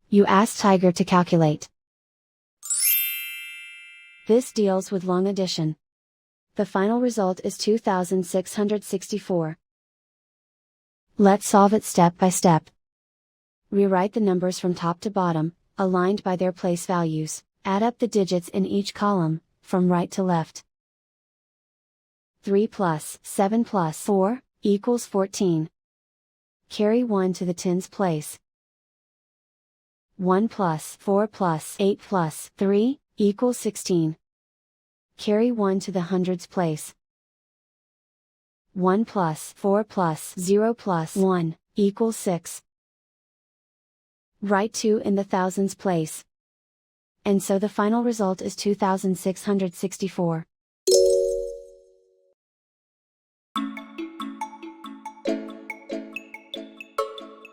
You ask Tiger to calculate. This deals with long addition. The final result is 2664. Let's solve it step by step. Rewrite the numbers from top to bottom, aligned by their place values, add up the digits in each column, from right to left. 3 plus 7 plus 4, equals 14. Carry 1 to the tens place. 1 plus 4 plus 8 plus 3, equals 16. Carry 1 to the hundreds place. 1 plus 4 plus 0 plus 1, equals 6. Write 2 in the thousands place. And so the final result is 2664.